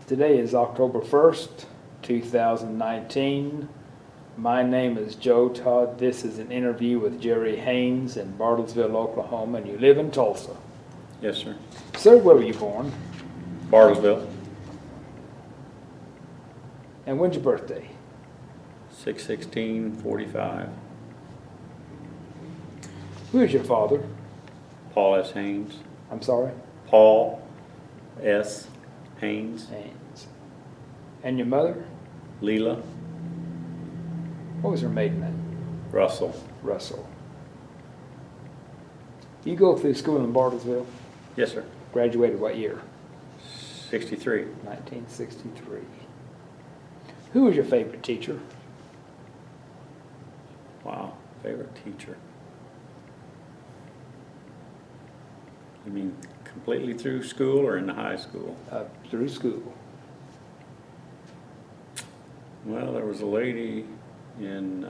Today is October 1st, 2019. My name is Joe Todd. This is an interview with Jerry Haines in Bartlesville, Oklahoma, and you live in Tulsa. Yes, sir. Sir, where were you born? Bartlesville, And when's your birthday? 6/16/45. Who is your father? Paul S. Haines. I'm sorry? Paul S. Haines. Haines. And your mother? Leela What was her maiden name? Russell. Russell. You go through school in Bartlesville? Yes, sir. Graduated what year? 63. 1963. Who was your favorite teacher? Wow. Favorite teacher. You mean completely through school or in the high school? Through school. Well, there was a lady in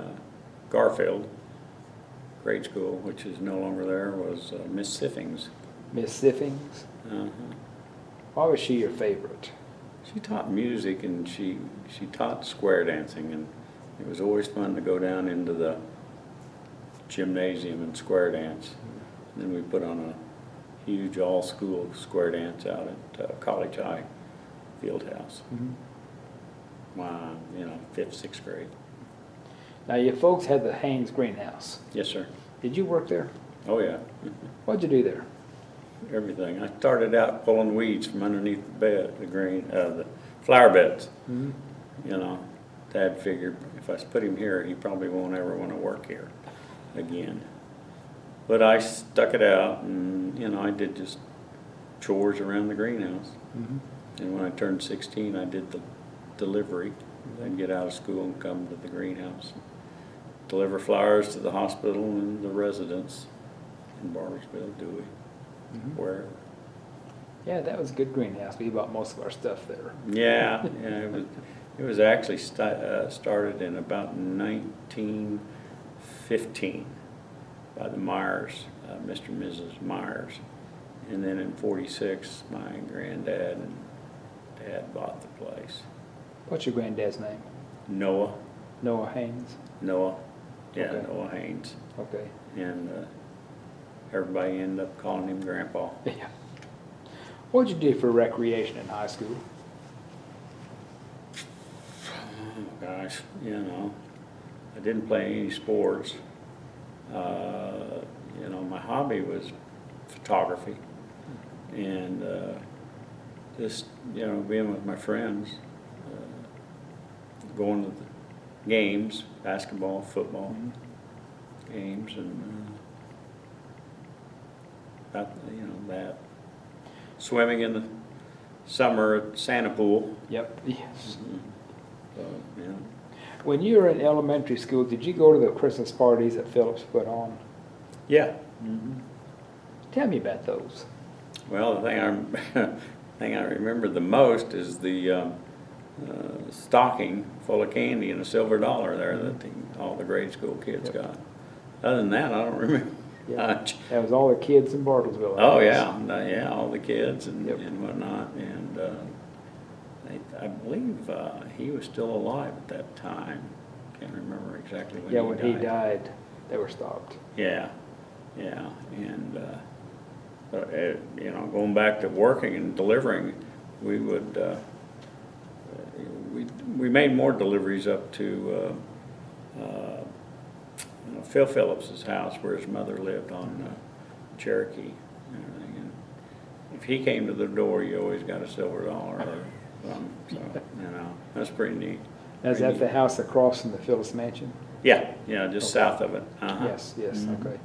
Garfield grade school, which is no longer there, was Miss Siffings. Miss Siffings. Uh-huh. Why was she your favorite? She taught music and she taught square dancing, and it was always fun to go down into the gymnasium and square dance. And then we put on a huge all-school square dance out at College High Fieldhouse. Mm-hmm. Wow, 5th, 6th grade. Now, your folks had the Haines greenhouse. Yes, sir. Did you work there? Oh, yeah. What'd you do there? Everything. I started out pulling weeds from underneath the bed, the flower beds. Mm-hmm. Dad figured if I put him here, he probably won't ever want to work here again. But I stuck it out, and I did just chores around the greenhouse. Mm-hmm. And when I turned 16, I did the delivery. I'd get out of school and come to the greenhouse, deliver flowers to the hospital and the residents in Bartlesville, Dewey, Mm-hmm. wherever. Yeah, that was a good greenhouse. We bought most of our stuff there. Yeah, it was actually started in about 1915 by the Myers, Mr. and Mrs. Myers. And then in 46, my granddad and dad bought the place. What's your granddad's name? Noah. Noah Haines. Noah. Yeah, Okay. Noah Haines. Okay. And everybody ended up calling him Grandpa. Yeah. What'd you do for recreation in high school? Oh, gosh, I didn't play any sports. My hobby was photography, and just being with my friends, going to the games, basketball, football games, and that. Swimming in the summer at Santa Pool. Yep. Yes. So, When you were in elementary school, did you go to the Christmas parties that Phillips put on? Yeah. Tell me about those. Well, the thing I remember the most is the stocking full of candy and a silver dollar there that all the grade school kids got. Other than that, I don't remember much. That was all the kids in Bartlesville. Oh yeah, all the kids and whatnot, and I believe he was still alive at that time. Can't remember exactly when. Yeah, when he died, they were stopped. Yeah, and but going back to working and delivering, we would we made more deliveries up to Phil Phillips's house where his mother lived on Cherokee and everything. And if he came to the door, you always got a silver dollar or something. So that's pretty neat. Is that the house across from the Phillips Mansion? Yeah, just south of it. Yes. Okay.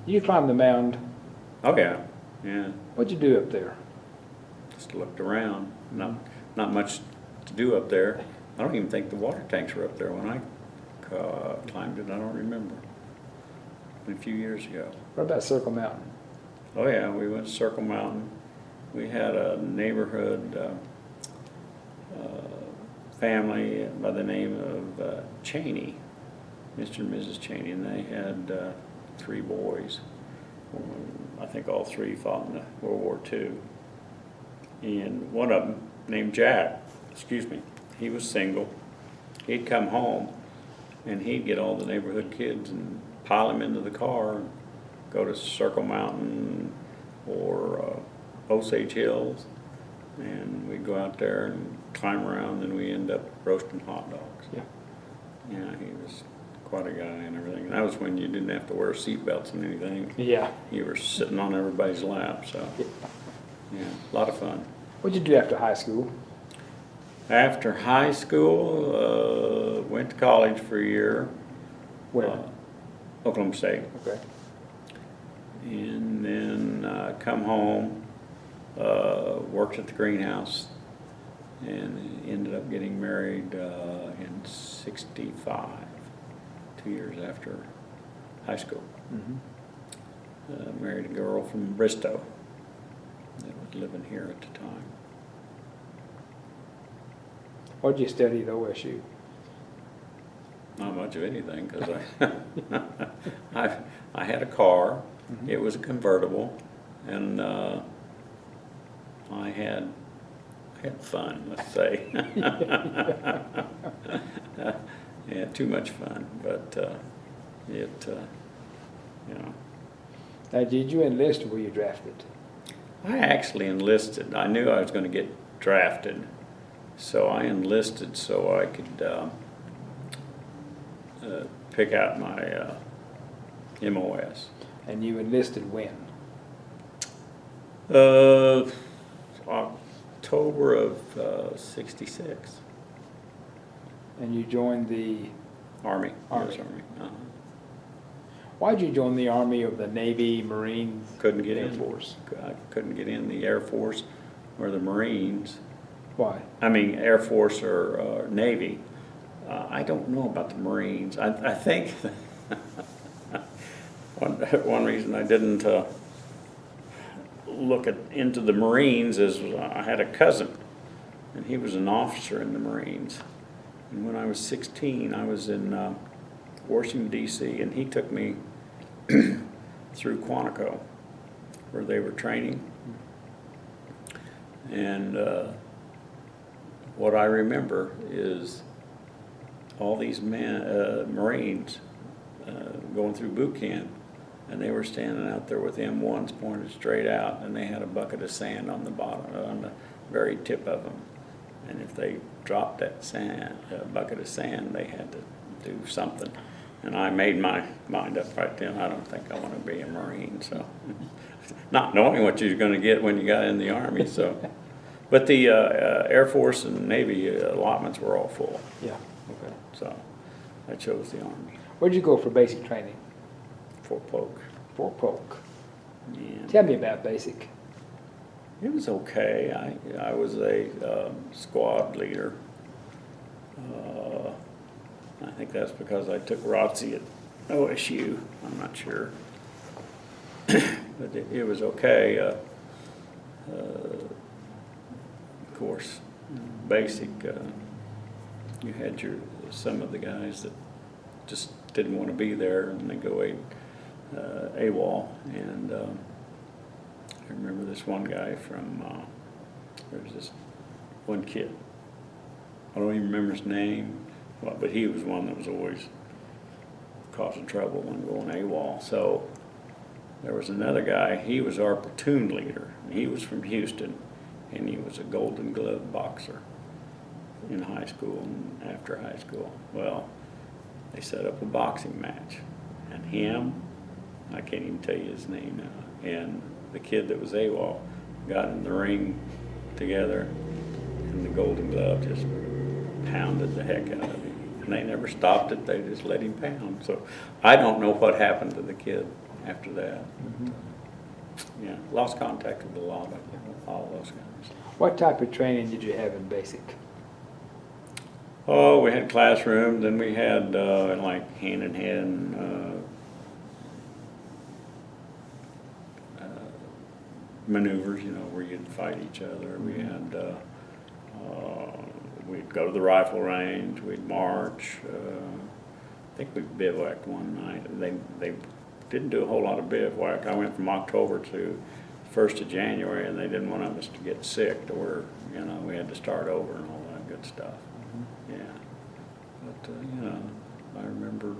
You climbed the mound. Oh yeah. What'd you do up there? Just looked around. Not much to do up there. I don't even think the water tanks were up there when I climbed it. I don't remember. A few years ago. What about Circle Mountain? Oh yeah, we went to Circle Mountain. We had a neighborhood family by the name of Cheney, Mr. and Mrs. Cheney, and they had 3 boys. I think all 3 fought in World War II. And one of them named Jack, he was single. He'd come home and he'd get all the neighborhood kids and pile them into the car and go to Circle Mountain or Osage Hills, and we'd go out there and climb around, and we end up roasting hot dogs. Yeah. Yeah, he was quite a guy and everything. That was when you didn't have to wear seatbelts and anything. Yeah. You were sitting on everybody's lap, so yeah, a lot of fun. What'd you do after high school? After high school, went to college for a year. Where? Oklahoma State. Okay. And then come home, worked at the greenhouse, and ended up getting married in '65, 2 years after high school. Mm-hmm. Married a girl from Bristow that was living here at the time. What'd you study at OSU? Not much of anything, because I had a car. Mm-hmm. It was a convertible, and I had fun, let's say. Yeah, too much fun, but you know. Now, did you enlist or were you drafted? I actually enlisted. I knew I was going to get drafted, so I enlisted so I could pick out my MOS. And you enlisted when? October of '66. And you joined the Army. Army. Yes, Army. Why'd you join the Army or the Navy, Marines, Couldn't get Air in. Force? I couldn't get in the Air Force or the Marines. Why? I mean, Air Force or Navy. I don't know about the Marines. I think one reason I didn't look into the Marines is I had a cousin, and he was an officer in the Marines. And when I was 16, I was in Washington, D.C., and he took me through Quantico, where they were training. And what I remember is all these Marines going through boot camp, and they were standing out there with M1s pointed straight out, and they had a bucket of sand on the bottom, on the very tip of them. And if they dropped that bucket of sand, they had to do something. And I made my mind up right then, I don't think I want to be a Marine, so. Not knowing what you're going to get when you got in the Army, so. But the Air Force and Navy allotments were all full, Yeah. Okay. so I chose the Army. Where'd you go for basic training? Fort Polk. Fort Polk. And Tell me about basic. it was okay. I was a squad leader. I think that's because I took ROTC at OSU. I'm not sure. But it was okay. Of course, basic, you had some of the guys that just didn't want to be there, and they go AWOL. And I remember this one guy from, there's this one kid. I don't even remember his name, but he was one that was always causing trouble when going AWOL. So there was another guy, he was our platoon leader. He was from Houston, and he was a Golden Glove boxer in high school and after high school. Well, they set up a boxing match, and him, I can't even tell you his name now, and the kid that was AWOL got in the ring together, and the Golden Glove just pounded the heck out of him. And they never stopped it, they just let him pound. So I don't know what happened to the kid after that. Mm-hmm. Yeah, lost contact with a lot of those guys. What type of training did you have in basic? Oh, we had classrooms, then we had like hand-in-hand maneuvers, where you'd fight each other. We had, we'd go to the rifle range, we'd march. I think we bivouacked one night. They didn't do a whole lot of bivouac. I went from October to 1st of January, and they didn't want us to get sick to where, you know, we had to start over and all that good stuff. Yeah. But, you know, I remember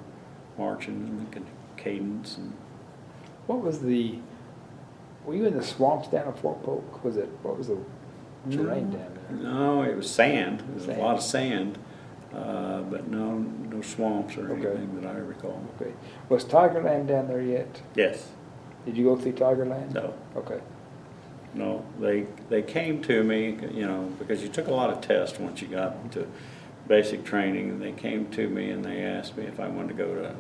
marching and the cadence and. What was were you in the swamps down at Fort Polk? What was the terrain down there? No, it was sand. It was Sand. a lot of sand, but no swamps or Okay. anything that I recall. Okay. Was Tigerland down there yet? Yes. Did you go through Tigerland? No. Okay. No. They came to me, you know, because you took a lot of tests once you got into basic training, and they came to me and they asked me if I wanted to go to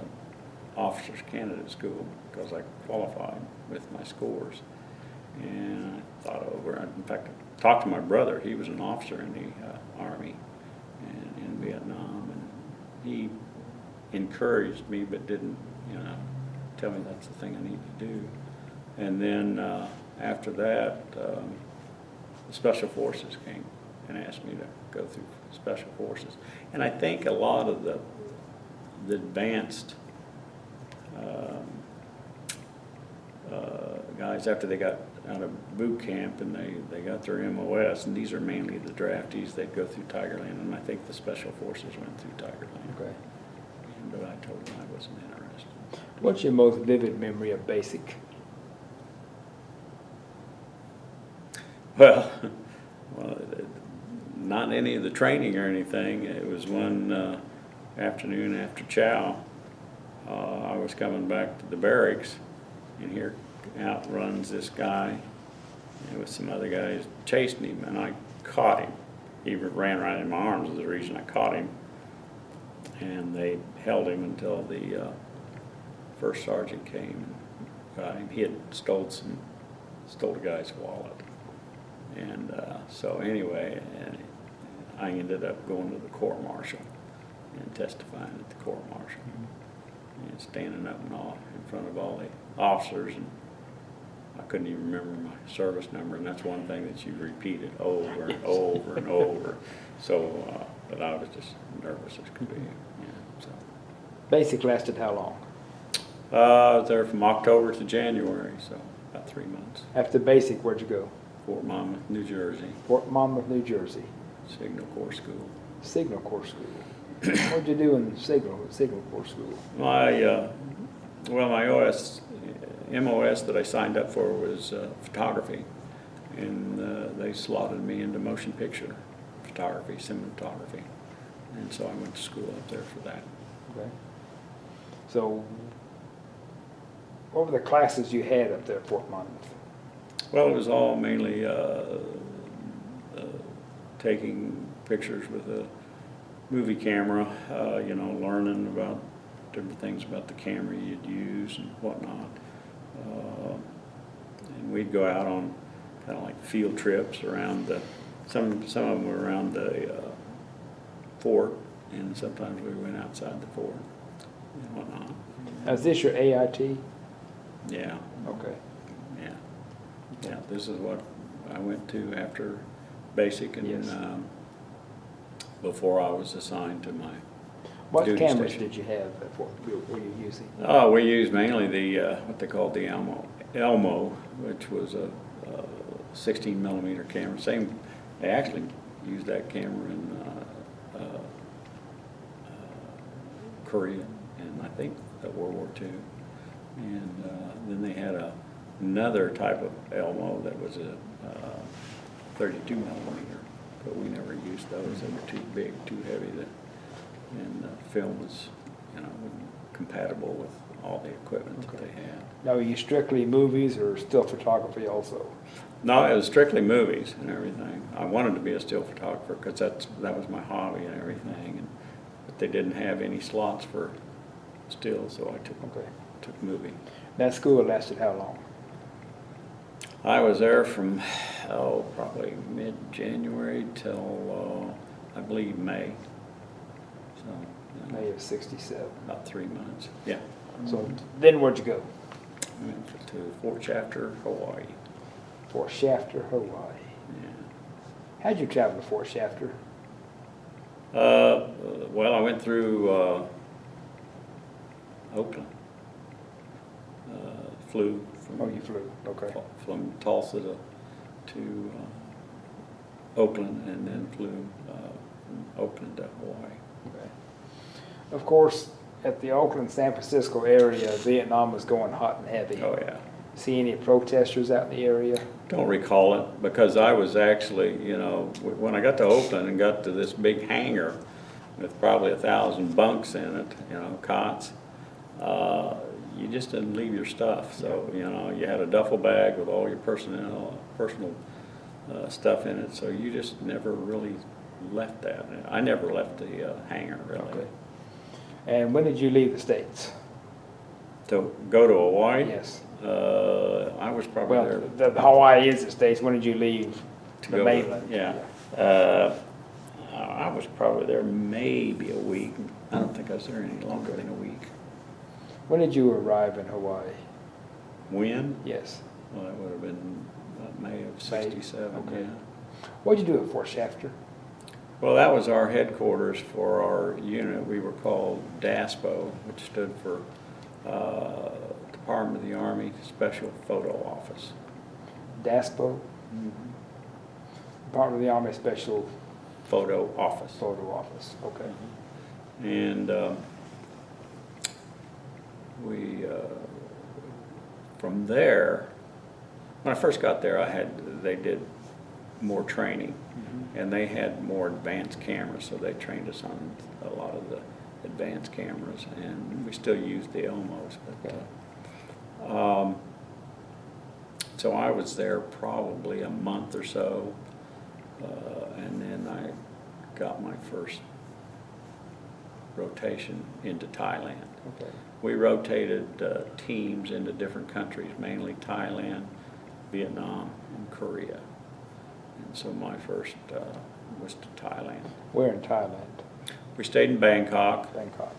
officers candidate school because I qualified with my scores. And I thought over it. In fact, I talked to my brother. He was an officer in the Army and in Vietnam, and he encouraged me but didn't, you know, tell me that's the thing I need to do. And then after that, the Special Forces came and asked me to go through Special Forces. And I think a lot of the advanced guys, after they got out of boot camp and they got their MOS, and these are mainly the draftees, they'd go through Tigerland, and I think the Special Forces went through Tigerland. Okay. But I told them I wasn't interested. What's your most vivid memory of basic? Well, not any of the training or anything. It was one afternoon after chow. I was coming back to the barracks, and here out runs this guy, and with some other guys chasing him, and I caught him. He ran right in my arms is the reason I caught him. And they held him until the first sergeant came and got him. He had stole the guy's wallet. And so anyway, and I ended up going to the court-martial and testifying at the court-martial. And standing up and all in front of all the officers, and I couldn't even remember my service number, and that's one thing that you repeated over and over and over. So, but I was just nervous as could be. Yeah, so. Basic lasted how long? I was there from October to January, so about 3 months. After basic, where'd you go? Fort Monmouth, New Jersey, Fort Monmouth, New Jersey. Signal Corps School. Signal Corps School. What'd you do in Signal Corps School? My MOS that I signed up for was photography, and they slotted me into motion picture photography, cinematography, and so I went to school up there for that. Okay. So, what were the classes you had up there at Fort Monmouth? Well, it was all mainly taking pictures with a movie camera, you know, learning about different things about the camera you'd use and whatnot. And we'd go out on kind of like field trips around some of them were around the fort, and sometimes we went outside the fort and whatnot. Now, is this your AIT? Yeah, Okay. yeah, this is what I went to after basic and Yes. before I was assigned to my What duty cameras station. did you have at Fort, were you using? Oh, we used mainly the what they called the Elmo, which was a 16 millimeter camera. Same, they actually used that camera in Korea and I think World War II. And then they had another type of Elmo that was a 32 millimeter, but we never used those. They were too big, too heavy, and the film was, you know, compatible with all the equipment that they had. Now, are you strictly movies or still photography also? No, it was strictly movies and everything. I wanted to be a still photographer because that was my hobby and everything. But they didn't have any slots for still, so I took movie. That school lasted how long? I was there from, probably mid-January till, I believe, May. So, you know, May of '67. about 3 months. Yeah. So then where'd you go? I went to Fort Shafter, Hawaii. Fort Shafter, Hawaii. Yeah. How'd you travel to Fort Shafter? Well, I went through Oakland. Flew Oh, you flew, okay. From Tulsa to Oakland, and then flew from Oakland to Hawaii. Okay. Of course, at the Oakland, San Francisco area, Vietnam was going hot and heavy. Oh, yeah. See any protesters out in the area? Don't recall it, because I was actually, when I got to Oakland and got to this big hangar with probably 1,000 bunks in it, cots, you just didn't leave your stuff. So, you had a duffel bag with all your personal stuff in it, so you just never really left that. I never left the hangar, really. Okay. And when did you leave the States? To go to Hawaii? Yes. I was probably there. Well, the Hawaii is the States. When did you leave To the go mainland? Yeah. I was probably there maybe a week. I don't think I was there any longer than a week. When did you arrive in Hawaii? When? Yes. Well, that would have been May of '67, Okay. yeah. What did you do at Fort Shafter? Well, that was our headquarters for our unit. We were called DASPO, which stood for Department of the Army Special Photo Office. DASPO? Department of the Army Special Photo Office. Photo Office, okay. And we, from there, when I first got there, they did more training, and they had more advanced cameras, so they trained us on a lot of the advanced cameras, and we still use the Elmos. But so I was there probably a month or so, and then I got my first rotation into Thailand. Okay. We rotated teams into different countries, mainly Thailand, Vietnam, and Korea. And so my first was to Thailand. Where in Thailand? We stayed in Bangkok. Bangkok.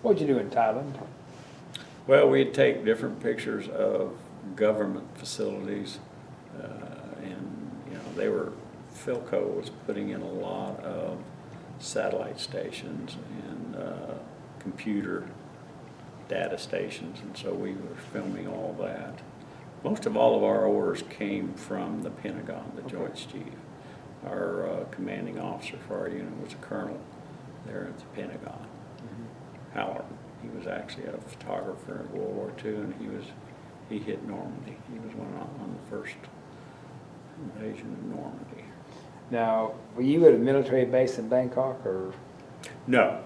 What'd you do in Thailand? Well, we'd take different pictures of government facilities, and they were, Philco was putting in a lot of satellite stations and computer data stations, and so we were filming all that. Most of all of our orders came from the Pentagon, the Joint Chief. Our commanding officer for our unit was a colonel there at the Pentagon, Howard. He was actually a photographer in World War II, and he hit Normandy. He was one on the first invasion of Normandy. Now, were you at a military base in Bangkok, or? No,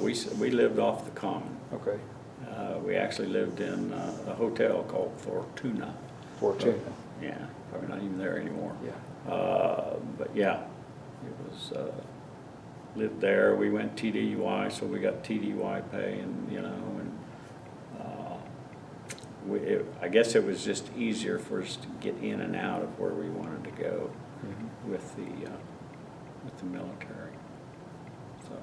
we lived off the common. Okay. We actually lived in a hotel called Fortuna. Fortuna. Yeah, probably not even there anymore. Yeah. But yeah, it was, lived there. We went TDY, so we got TDY pay, and I guess it was just easier for us to get in and out of where we wanted to go with the military. So.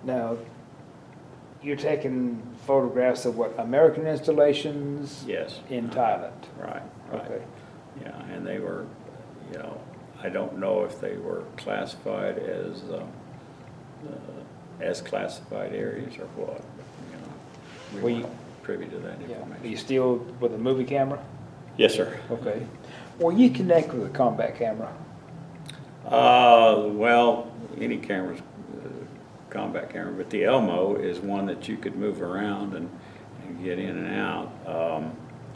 Now, you're taking photographs of what, American installations? Yes. In Thailand? Right. Okay. Yeah, and they were, I don't know if they were classified as classified areas or what. But, we weren't privy to that Yeah. information. Are you still with a movie camera? Yes, sir. Okay. Well, you connect with a combat camera? Well, any camera's combat camera, but the Elmo is one that you could move around and get in and out.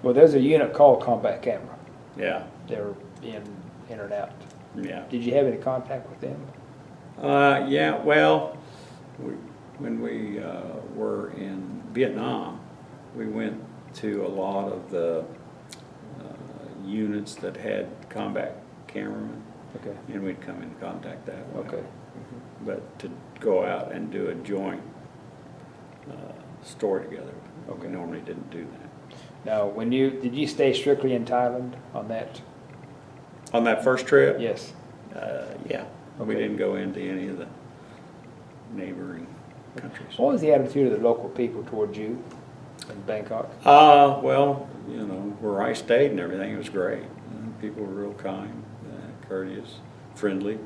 Well, there's a unit called combat camera. Yeah, They're in and out. yeah. Did you have any contact with them? Yeah, well, when we were in Vietnam, we went to a lot of the units that had combat cameramen, Okay. and we'd come in contact that way. Okay. But to go out and do a joint story together, Okay. we normally didn't do that. Now, did you stay strictly in Thailand on that? On that first trip? Yes. Yeah. We Okay. didn't go into any of the neighboring countries. What was the attitude of the local people towards you in Bangkok? Well, where I stayed and everything, it was great. People were real kind, courteous, friendly.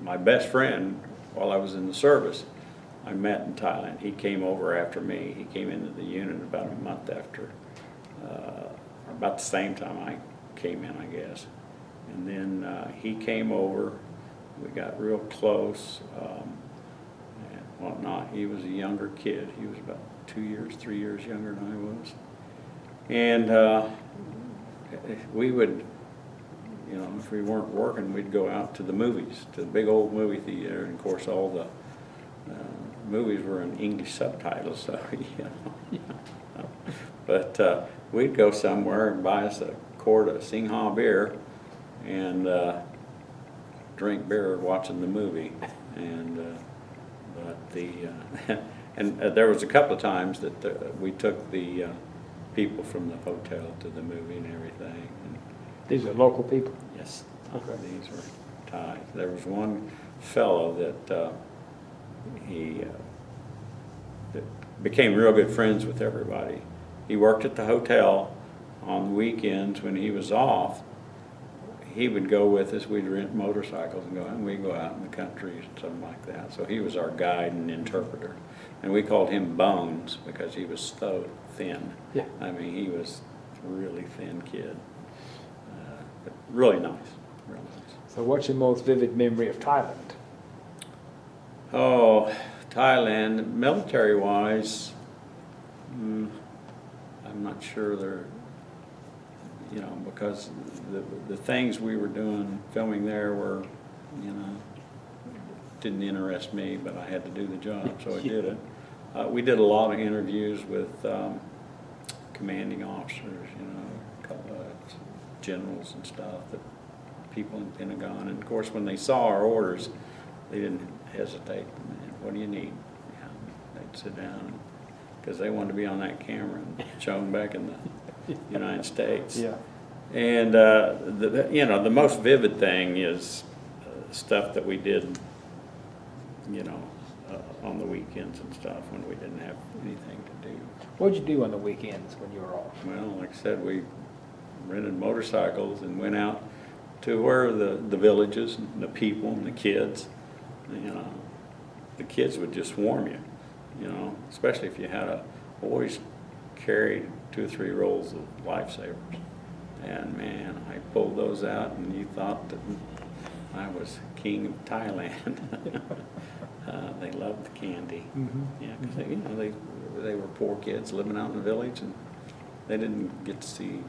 my best friend while I was in the service, I met in Thailand. He came over after me. He came into the unit about a month after, about the same time I came in, I guess. And then he came over. We got real close and whatnot. He was a younger kid. He was about 2 years, 3 years younger than I was. And we would, you know, if we weren't working, we'd go out to the movies, to the big old movie theater. And of course, all the movies were in English subtitles, so you know. But we'd go somewhere and buy us a quart of Singha beer and drink beer watching the movie. And and there was a couple of times that we took the people from the hotel to the movie and everything. And These are local people? yes, Okay. these were Thai. There was one fellow that that became real good friends with everybody. He worked at the hotel on the weekends when he was off. He would go with us. We'd rent motorcycles and go out, and we'd go out in the country and something like that. So he was our guide and interpreter. And we called him Bones because he was so thin. Yeah. I mean, he was a really thin kid. But really nice, real nice. So what's your most vivid memory of Thailand? Oh, Thailand, military-wise, I'm not sure they're, you know, because the things we were doing, filming there were, you know, didn't interest me, but I had to do the job, so I did it. We did a lot of interviews with commanding officers, you know, generals and stuff, that people in the Pentagon. And of course, when they saw our orders, they didn't hesitate. Man, what do you need? Yeah, they'd sit down because they wanted to be on that camera and shown back in the United States. Yeah. And you know, the most vivid thing is stuff that we did, you know, on the weekends and stuff when we didn't have anything to do. What'd you do on the weekends when you were off? Well, like I said, we rented motorcycles and went out to where the villages and the people and the kids, you know, the kids would just swarm you, you know, especially if you had always carried 2 or 3 rolls of lifesavers. And man, I pulled those out and you thought that I was king of Thailand. They loved the candy. Mm-hmm. Yeah, because you know, they were poor kids living out in the village, and they didn't get to see.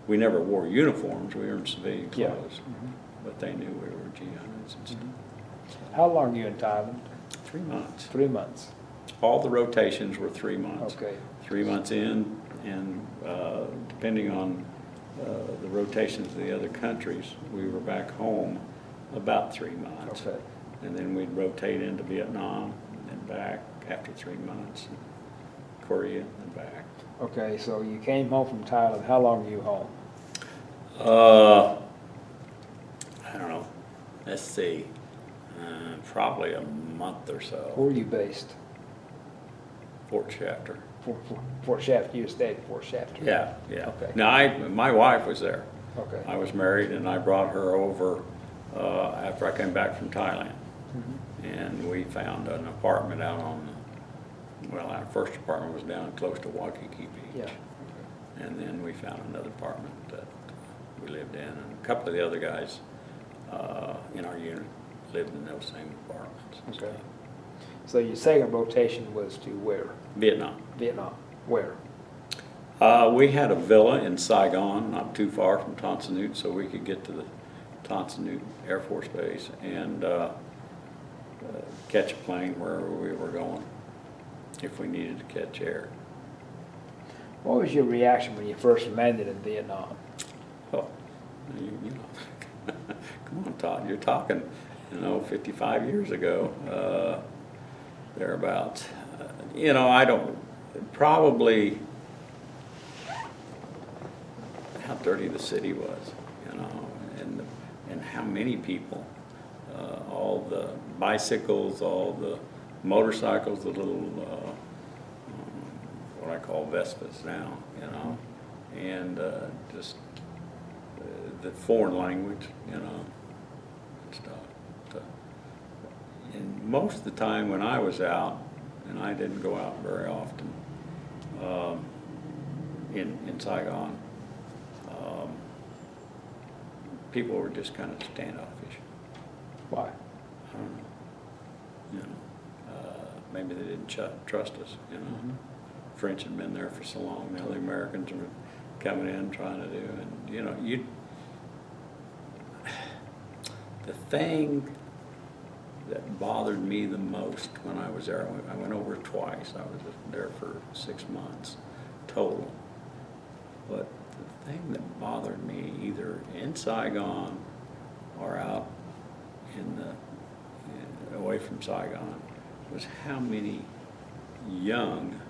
We never wore uniforms. We were in civilian clothes, Yeah. Mm-hmm. but they knew we were GIs and stuff. How long are you in Thailand? 3 months. 3 months. All the rotations were 3 months. Okay. 3 months in, and depending on the rotations of the other countries, we were back home about 3 months. Okay. And then we'd rotate into Vietnam, and then back after 3 months, Korea, and back. Okay, so you came home from Thailand. How long were you home? I don't know. Let's see. Probably a month or Where so. were you based? Fort Shafter. Fort Shafter. You stayed at Fort Shafter? Yeah, yeah. Okay. Now, my wife was there. Okay. I was married, and I brought her over after I came back from Thailand. Mm-hmm. And we found an apartment out on, well, our first apartment was down close to Waikiki Beach. Yeah. And then we found another apartment that we lived in, and a couple of the other guys in our unit lived in those same apartments. and Okay. stuff. So your second rotation was to where? Vietnam. Vietnam. Where? We had a villa in Saigon, not too far from Tan Son Nhut, so we could get to the Tan Son Nhut Air Force Base and catch a plane wherever we were going if we needed to catch air. What was your reaction when you first landed in Vietnam? Oh, you know, come on, Todd, you're talking, 55 years ago, thereabouts. I don't, probably how dirty the city was, and how many people, all the bicycles, all the motorcycles, the little, what I call Vespas now, and just the foreign language, and stuff. most of the time when I was out, and I didn't go out very often, in Saigon, people were just kind of standoffish. Why? I don't know. You know, maybe they didn't trust us, you know. Mhm. French had been there for so long, now the Americans were coming in trying to do, and you know, the thing that bothered me the most when I was there, I went over twice, I was there for 6 months total, but the thing that bothered me either in Saigon or out in the, away from Saigon, was how many young,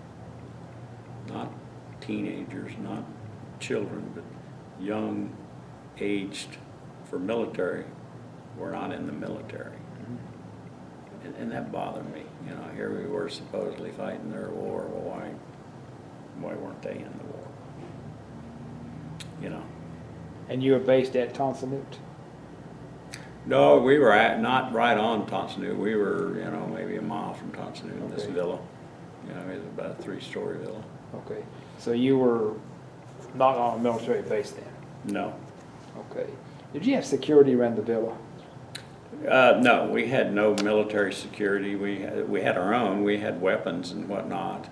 not teenagers, not children, but young, aged for military, were not in the military. And that bothered me. You know, here we were supposedly fighting their war. Well, why weren't they in the war? You know. And you were based at Tonsanut? No, we were not right on Tonsanut. We were, you know, maybe a mile from Tonsanut, this Okay. villa. You know, it was about a 3-story villa. Okay, so you were not on a military base then? No. Okay. Did you have security around the villa? No, we had no military security. We had our own. We had weapons and whatnot.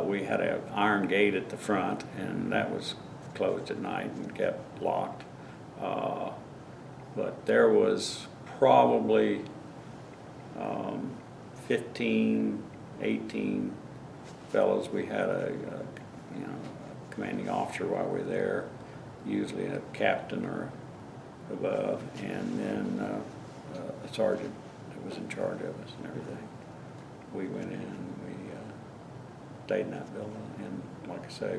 We had an iron gate at the front, and that was closed at night and kept locked. But there was probably 15, 18 fellows. We had a commanding officer while we were there, usually a captain or above, and then a sergeant that was in charge of us and everything. We went in, we stayed in that building, and like I say,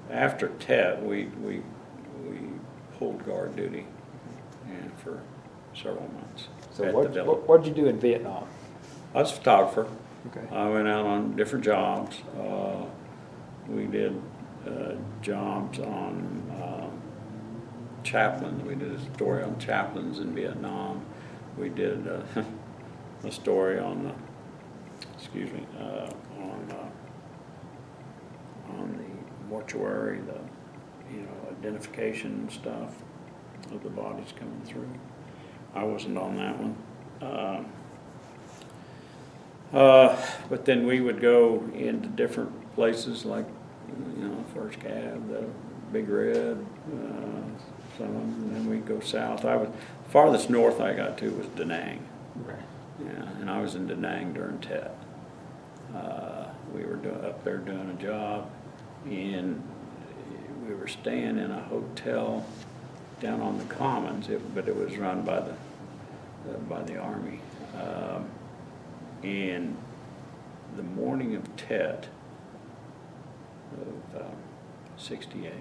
after Tet, we pulled guard duty, and for several months So at the villa. what did you do in Vietnam? I was a photographer. Okay. I went out on different jobs. We did jobs on chaplains. We did a story on chaplains in Vietnam. We did a story on on the mortuary, the identification stuff of the bodies coming through. I wasn't on that one. But then we would go into different places like, First Cab, the Big Red, some of them, and then we'd go south. Farthest north I got to was Da Nang. Right. Yeah, and I was in Da Nang during Tet. We were up there doing a job, and we were staying in a hotel down on the Commons, but it was run by the Army. And the morning of Tet of 68,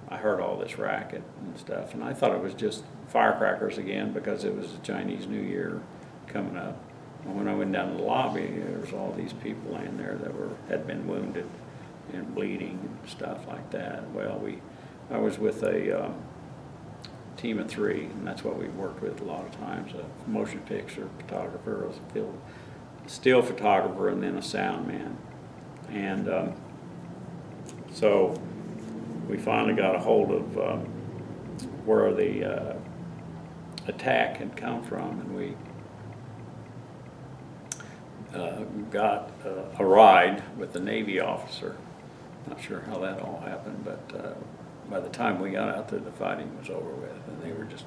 I heard all this racket and stuff, and I thought it was just firecrackers again because it was the Chinese New Year coming up. And when I went down to the lobby, there was all these people laying there that had been wounded and bleeding and stuff like that. Well, I was with a team of 3, and that's what we worked with a lot of times: a motion picture photographer, a still photographer, and then a sound man. And so we finally got a hold of where the attack had come from, and we got a ride with the Navy officer. Not sure how that all happened, but by the time we got out there, the fighting was over with, and they were just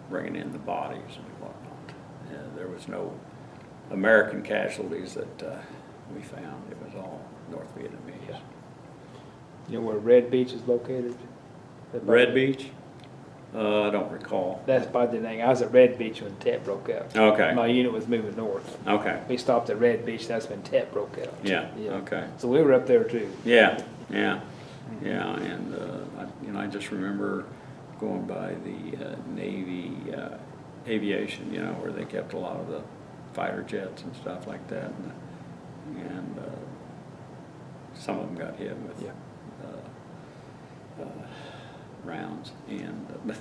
bringing in the bodies and whatnot. And there was no American casualties that we found. It was all North Vietnamese. You know where Red Beach is located? Red Beach? I don't recall. That's by Da Nang. I was at Red Beach when Tet broke out. Okay. My unit was moving north. Okay. We stopped at Red Beach. That's when Tet broke out. Yeah. Okay. So we were up there too. Yeah. And I just remember going by the Navy aviation, where they kept a lot of the fighter jets and stuff like that, and some of them got hit with rounds. And the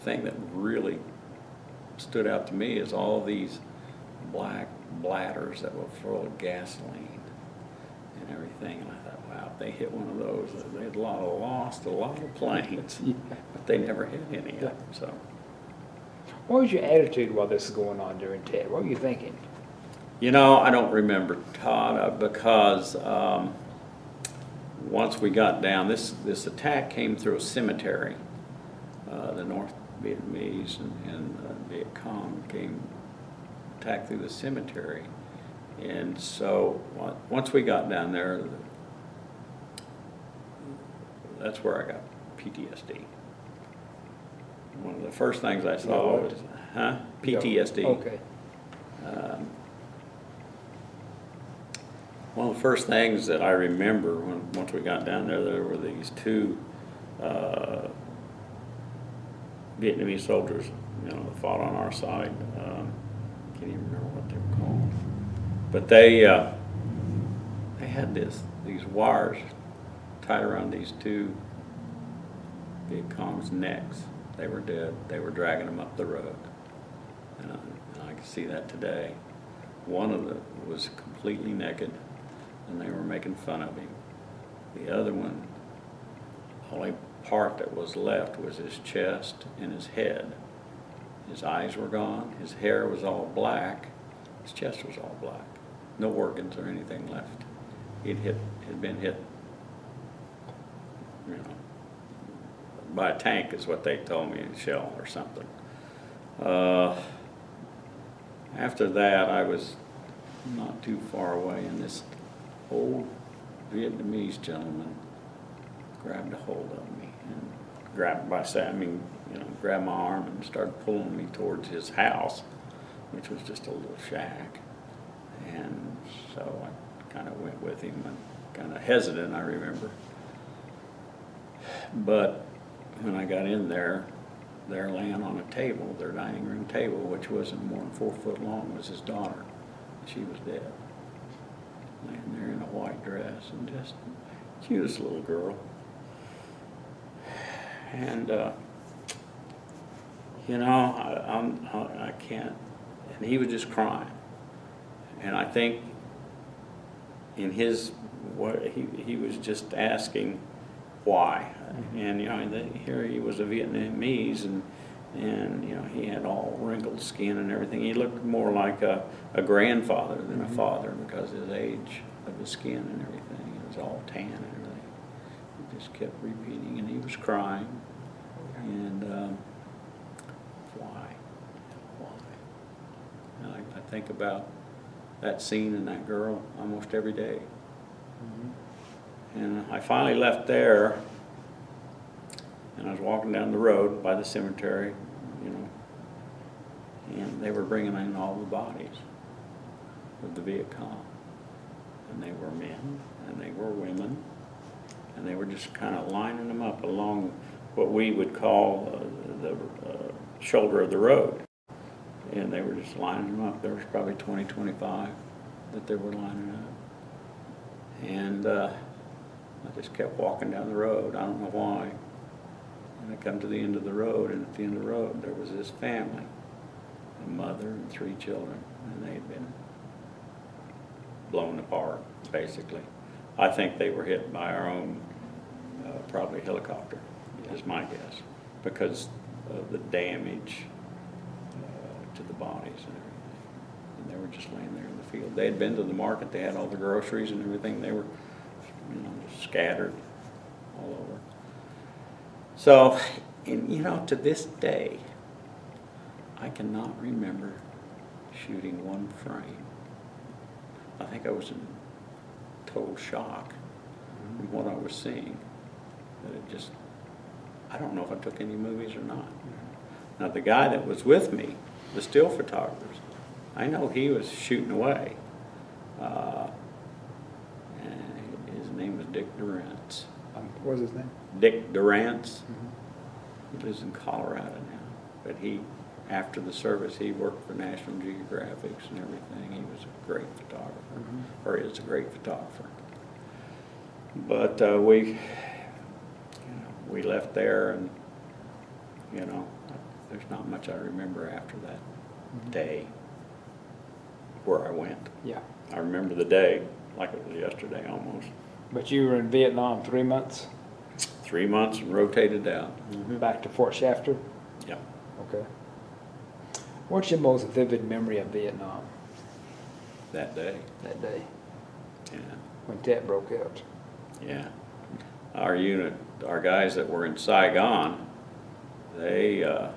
thing that really stood out to me is all these black bladders that were full of gasoline and everything. And I thought, wow, if they hit one of those, they'd lost a lot of planes. Yeah. But they never hit any of them, so. What was your attitude while this was going on during Ted? What were you thinking? You know, I don't remember, Todd, because once we got down, this attack came through a cemetery. The North Vietnamese and Viet Cong attacked through the cemetery. And so once we got down there, that's where I got PTSD. One of the first things I saw was, PTSD. Okay. One of the first things that I remember once we got down there were these two Vietnamese soldiers, you know, that fought on our side. Can't even remember what they were called, but they had these wires tied around these two Viet Cong's necks. They were dead. They were dragging them up the road, and I can see that today. One of them was completely naked, and they were making fun of him. The other one, the only part that was left was his chest and his head. His eyes were gone, his hair was all black, his chest was all black. No organs or anything left. Had been hit, you know, by a tank is what they told me, a shell or something. After that, I was not too far away, and this old Vietnamese gentleman grabbed a hold of me and grabbed my arm and started pulling me towards his house, which was just a little shack. And so I kind of went with him, and kind of hesitant, I remember. But when I got in there, they're laying on a table, their dining room table, which wasn't more than 4 foot long, was his daughter. She was dead, laying there in a white dress, and just cutest little girl. And you know, I can't. And he was just crying, and I think in his what he was just asking why. And you know, here he was a Vietnamese, and you know, he had all wrinkled skin and everything. He looked more like a grandfather than a father because of his age of his skin and everything. It was all tan and everything. He just kept repeating, and he was crying. And why? And I think about that scene and that girl almost every day. And I finally left there, and I was walking down the road by the cemetery, you know, and they were bringing in all the bodies of the Viet Cong. And they were men, and they were women, and they were just kind of lining them up along what we would call the shoulder of the road. And they were just lining them up. There was probably 20, 25 that they were lining up. And I just kept walking down the road. I don't know why. And I come to the end of the road, and at the end of the road there was this family, a mother and 3 children, and they had been blown apart, basically. I think they were hit by our own, probably helicopter, is my guess, because of the damage to the bodies and everything. And they were just laying there in the field. They had been to the market. They had all the groceries and everything. They were, you know, scattered all over. So, and you know, to this day, I cannot remember shooting one frame. I think I was in total shock from what I was seeing. That it just, I don't know if I took any movies or not. Now the guy that was with me, the still photographers, I know he was shooting away. And his name was Dick Durantz. What was his name? Dick Durantz. He lives in Colorado now. But he, after the service, he worked for National Geographic and everything. He was a great photographer, or is a great photographer. But we left there, and you know, there's not much I remember after that day. where I went. Yeah. I remember the day like it was yesterday almost. But you were in Vietnam 3 months, 3 months and rotated out. back to Fort Shafter? Yeah. Okay. What's your most vivid memory of Vietnam That day. that day Yeah. when Tet broke out? Yeah. Our unit, our guys that were in Saigon, they, there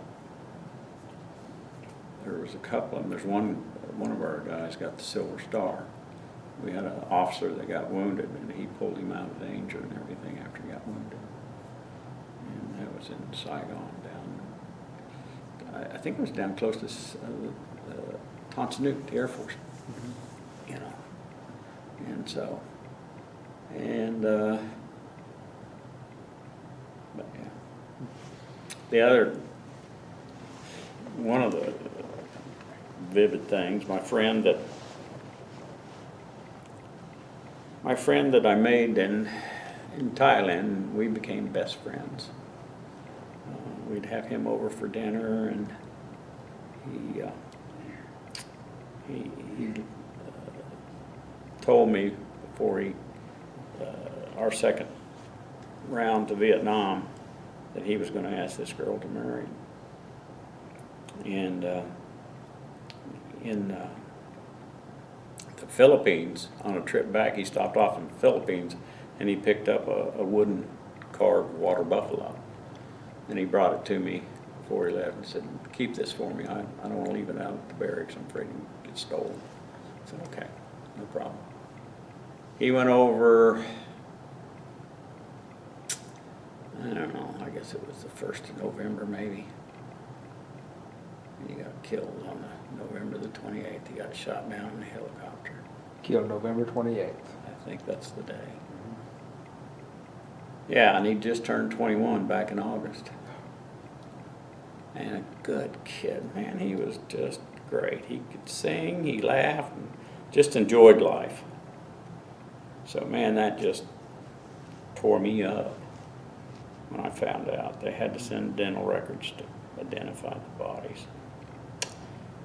was a couple of them. There's one of our guys got the Silver Star. We had an officer that got wounded, and he pulled him out of danger and everything after he got wounded. And that was in Saigon down, I think it was down close to Tonsanuk, the Air Force, you know. And so, but yeah. The other, one of the vivid things, my friend that I made in Thailand, we became best friends. We'd have him over for dinner, and he told me before our second round to Vietnam that he was going to ask this girl to marry him. And in the Philippines, on a trip back, he stopped off in the Philippines, and he picked up a wooden carved water buffalo, and he brought it to me before he left and said, "Keep this for me. I don't want to leave it out at the barracks. I'm afraid it gets stolen." I said, "Okay, no problem." He went over, I don't know, I guess it was the 1st of November maybe. And he got killed on November the 28th. He got shot down in a helicopter. Killed November 28th. I think that's the day. Yeah, and he just turned 21 back in August. And a good kid, man. He was just great. He could sing, he laughed, and just enjoyed life. So, man, that just tore me up when I found out. They had to send dental records to identify the bodies.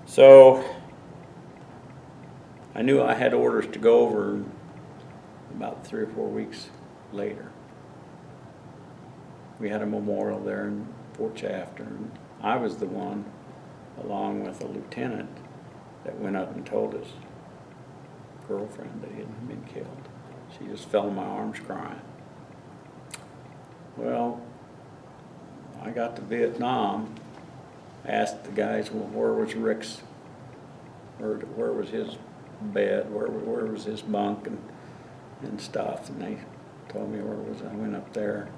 So, I knew I had orders to go over about 3 or 4 weeks later. We had a memorial there in Fort Shafter, and I was the one, along with a lieutenant, that went up and told his girlfriend that he had been killed. She just fell in my arms crying. Well, I got to Vietnam, asked the guys, well, where was Rick's, where was his bed, where was his bunk and stuff, and they told me where it was. I went up there,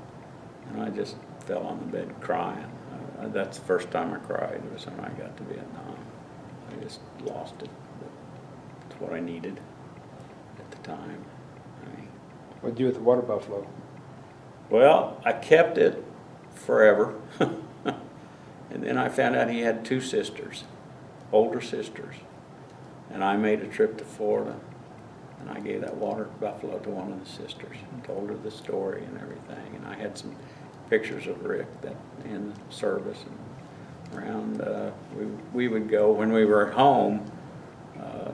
and I just fell on the bed crying. That's the first time I cried, was when I got to Vietnam. I just lost it. It's what I needed at the time. What'd you do with the water buffalo? Well, I kept it forever. And then I found out he had 2 sisters, older sisters. And I made a trip to Florida, and I gave that water buffalo to one of the sisters and told her the story and everything. And I had some pictures of Rick that in the service. And around, we would go, when we were at home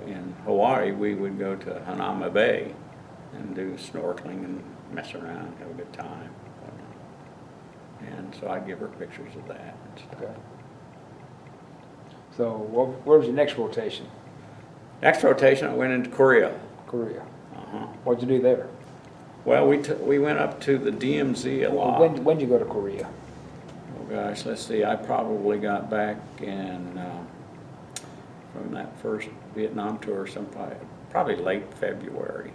in Hawaii, we would go to Hanauma Bay and do snorkeling and mess around, have a good time. And so I'd give her pictures of that and stuff. Okay. So where was your next rotation? Next rotation, I went into Korea. Korea. Uh-huh. What'd you do there? Well, we went up to the DMZ a lot. When'd you go to Korea? Oh gosh, let's see, I probably got back in, from that first Vietnam tour, probably late February.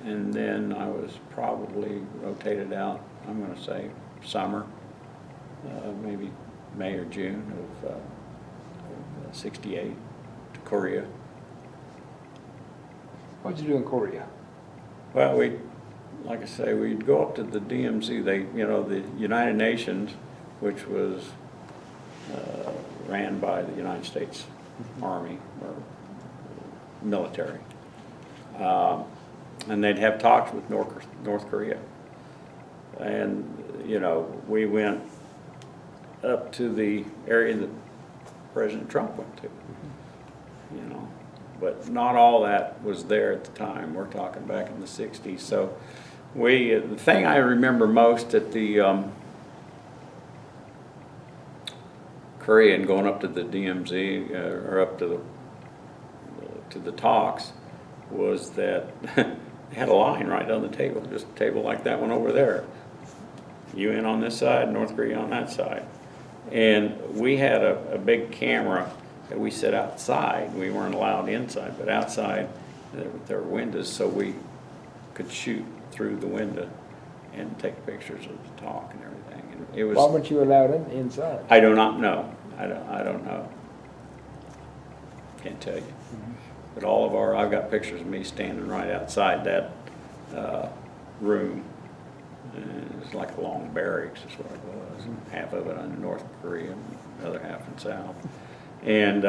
And then I was probably rotated out, I'm going to say summer, maybe May or June of '68 to Korea. What'd you do in Korea? Well, like I say, we'd go up to the DMZ, the United Nations, which was ran by the United States Army or military. And they'd have talks with North Korea. And, we went up to the area that President Trump went to. you know. But not all that was there at the time. We're talking back in the 60s. So the thing I remember most at the Korea and going up to the DMZ or up to the talks was that they had a line right on the table, just a table like that one over there. UN on this side, North Korea on that side. And we had a big camera that we set outside. We weren't allowed inside, but outside there were windows, so we could shoot through the window and take pictures of the talk and everything. And it was. Why weren't you allowed inside? I do not know. I don't know. Can't tell you. Mm-hmm. But I've got pictures of me standing right outside that room. And it's like a long barracks is what it was. Mm-hmm. Half of it in North Korea and the other half in South. And,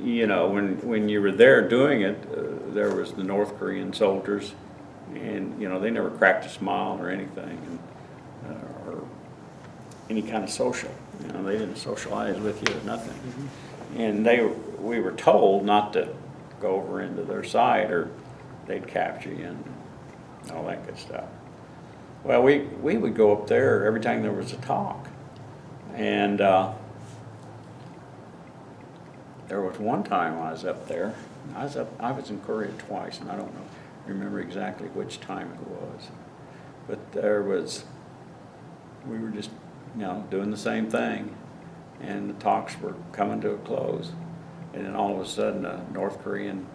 you know, when you were there doing it, there was the North Korean soldiers. And, you know, they never cracked a smile or anything, or any kind of social. You know, they didn't socialize with you or nothing. Mm-hmm. And we were told not to go over into their side or they'd capture you and all that good stuff. Well, we would go up there every time there was a talk. And there was one time I was up there. I was in Korea twice, and I don't remember exactly which time it was. But we were just, you know, doing the same thing, and the talks were coming to a close. And then all of a sudden, a North Korean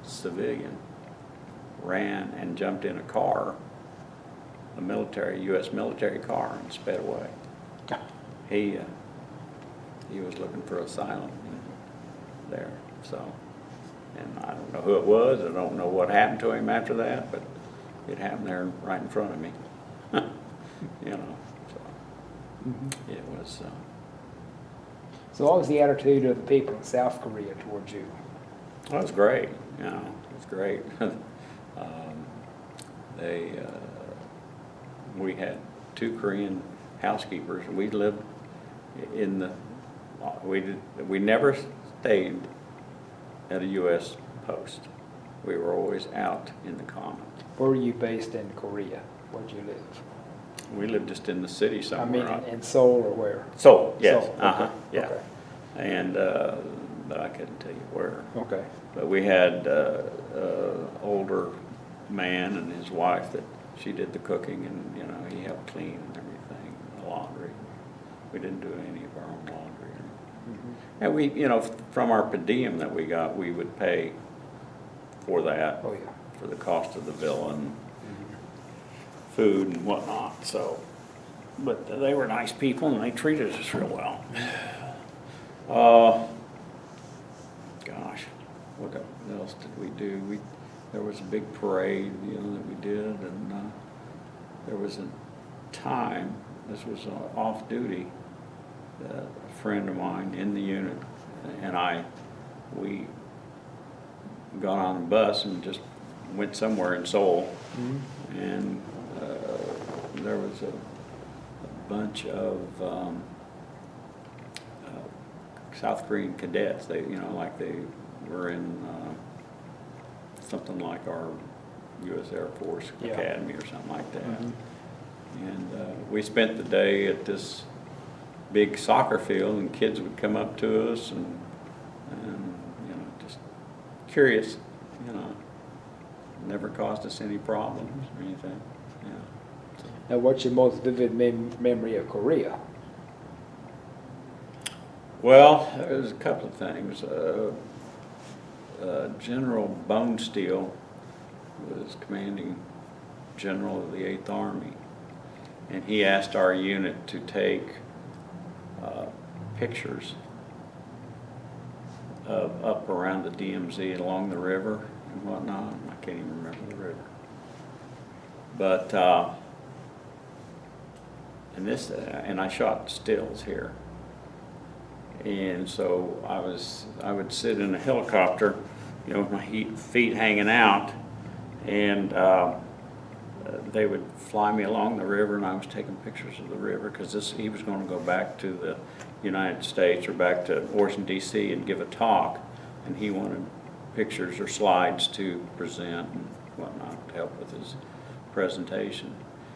civilian ran and jumped in a car, a U.S. military car, and sped away. He was looking for asylum there, so. And I don't know who it was. I don't know what happened to him after that, but it happened there right in front of me. You know, so mm-hmm. It was. So what was the attitude of the people in South Korea towards you? Well, it was great. You know, it was great. We had 2 Korean housekeepers, and we lived in we never stayed at a U.S. post. We were always out in the common. Where were you based in Korea? Where'd you live? We lived just in the city somewhere. I mean, in Seoul or where? Seoul, yes. Seoul. Uh-huh, okay. yeah. Okay. And, but I couldn't tell you where. Okay. But we had an older man and his wife that she did the cooking, and, you know, he helped clean and everything, the laundry. We didn't do any of our own laundry. Mm-hmm. And we, you know, from our per diem that we got, we would pay for that. Oh, yeah. For the cost of the villa and food and whatnot. So, but they were nice people and they treated us real well. Gosh, what else did we do? There was a big parade, you know, that we did, and there was a time. This was off duty. A friend of mine in the unit and we got on a bus and just went somewhere in Seoul, mm-hmm. And there was a bunch of South Korean cadets. They, you know, like they were in something like our U.S. Air Force Academy or something like that. Mm-hmm. And we spent the day at this big soccer field, and kids would come up to us and you know, just curious, you know. Never caused us any problems or anything. Yeah. So. Now, what's your most vivid memory of Korea? Well, there's a couple of things. General Bonesteel was commanding general of the 8th Army, and he asked our unit to take pictures of up around the DMZ along the river and whatnot. I can't even remember the river. But and I shot stills here. And so I would sit in a helicopter, you know, with my feet hanging out, and they would fly me along the river, and I was taking pictures of the river because he was going to go back to the United States or back to Washington, D.C. and give a talk and he wanted pictures or slides to present and whatnot to help with his presentation.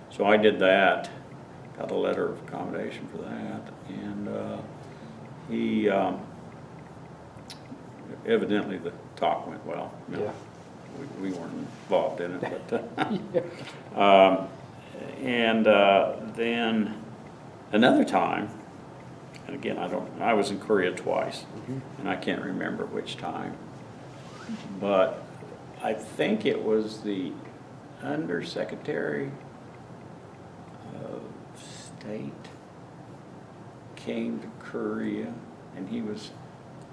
So I did that, got a letter of accommodation for that, and he evidently the talk went well. No, Yeah. we weren't involved in it, but Yeah. and then another time, and again I was in Korea twice, and I can't remember which time, but I think it was the Undersecretary of State came to Korea, and he was